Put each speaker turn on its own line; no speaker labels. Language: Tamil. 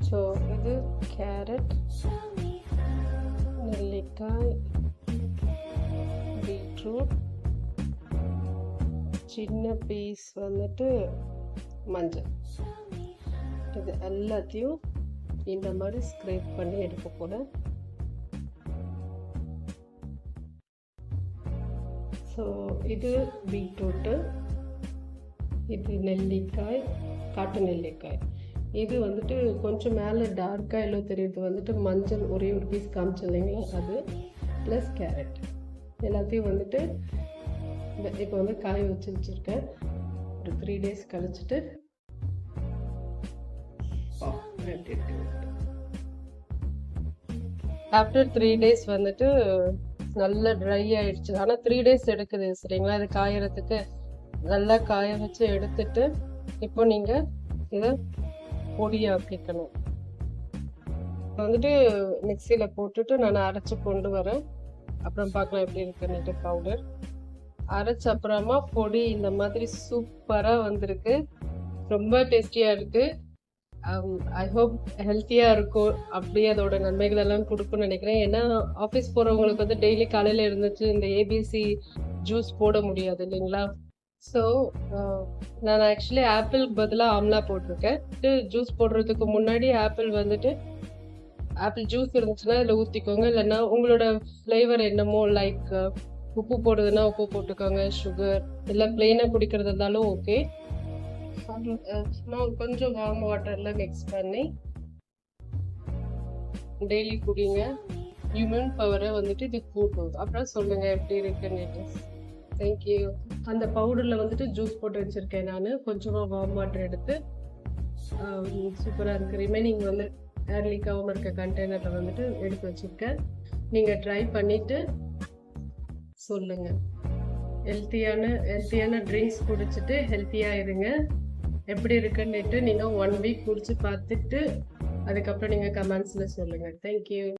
ஸோ இது கேரட், நெல்லிக்காய், பீட்ரூட், சின்ன பீஸ் வந்துட்டு மஞ்சள். இது எல்லாத்தையும் இந்த மாதிரி ஸ்க்ரேப் பண்ணி எடுக்க போகிறேன். ஸோ இது பீட்ரூட்டு, இது நெல்லிக்காய், காட்டு நெல்லிக்காய். இது வந்துட்டு கொஞ்சம் மேலே டார்க்காக எல்லோ தெரியுது வந்துட்டு மஞ்சள் ஒரே ஒரு பீஸ் காமிச்சு இல்லைங்களா, அது ப்ளஸ் கேரட் எல்லாத்தையும் வந்துட்டு இப்போ வந்து காய வச்சுருக்கேன். ஒரு 3 days கழிச்சிட்டு ஆஃப்டர் 3 days வந்துட்டு நல்லா ட்ரை ஆயிடுச்சு. ஆனால் 3 days எடுக்குது சரிங்களா இது காயறதுக்கு. நல்லா காய வச்சு எடுத்துட்டு இப்போ நீங்கள் இதை பொடியாக்கிக்கணும். வந்துட்டு மிக்சியில் போட்டுட்டு நான் அரைச்சி கொண்டு வரேன். அப்புறம் பார்க்கலாம் எப்படி இருக்குன்னுட்டு. பவுடர் அரைச்ச அப்புறமா பொடி இந்த மாதிரி சூப்பராக வந்திருக்கு. ரொம்ப டேஸ்டியாக இருக்குது. ஐ ஹோப் ஹெல்த்தியாக இருக்கும். அப்படியே அதோட நன்மைகள் எல்லாம் கொடுக்குன்னு நினைக்கிறேன். ஏன்னா ஆஃபீஸ் போகிறவங்களுக்கு வந்து டெய்லி காலையில் இருந்துச்சு இந்த ஏபிசி ஜூஸ் போட முடியாது இல்லைங்களா. ஸோ நான் ஆக்சுவலி ஆப்பிளுக்கு பதிலாக ஆம்லா போட்டிருக்கேன். ஜூஸ் போடுறதுக்கு முன்னாடி ஆப்பிள் வந்துட்டு ஆப்பிள் ஜூஸ் இருந்துச்சுன்னா இதில் ஊற்றிக்கோங்க. இல்லைன்னா உங்களோட ஃப்ளேவர் என்னமோ லைக் உப்பு போடுறதுன்னா உப்பு போட்டுக்கோங்க, சுகர் இல்லை பிளெயினாக குடிக்கிறது இருந்தாலும் ஓகே. சும்மா கொஞ்சம் வார்ம் வாட்டரில் மிக்ஸ் பண்ணி டெய்லி குடிங்க. இம்யூன் பவரை வந்துட்டு இது கூட்டும். அப்புறம் சொல்லுங்கள் எப்படி இருக்குன்னு. தேங்க்யூ. அந்த பவுடரில் வந்துட்டு ஜூஸ் போட்டு வச்சுருக்கேன் நான். கொஞ்சமாக வார்ம் வாட்டர் எடுத்து சூப்பராக இருக்குது. ரிமைனிங் வந்து ஏர்லிக்காவும் இருக்க கண்டெய்னரில் வந்துட்டு எடுத்து வச்சுருக்கேன். நீங்கள் ட்ரை பண்ணிவிட்டு சொல்லுங்கள். ஹெல்த்தியான ட்ரிங்க்ஸ் குடிச்சிட்டு ஹெல்த்தியாக இருங்க. எப்படி இருக்குன்னுட்டு நீங்கள் 1 week குடிச்சு பார்த்துட்டு அதுக்கப்புறம் நீங்கள் கமெண்ட்ஸில் சொல்லுங்கள். தேங்க்யூ.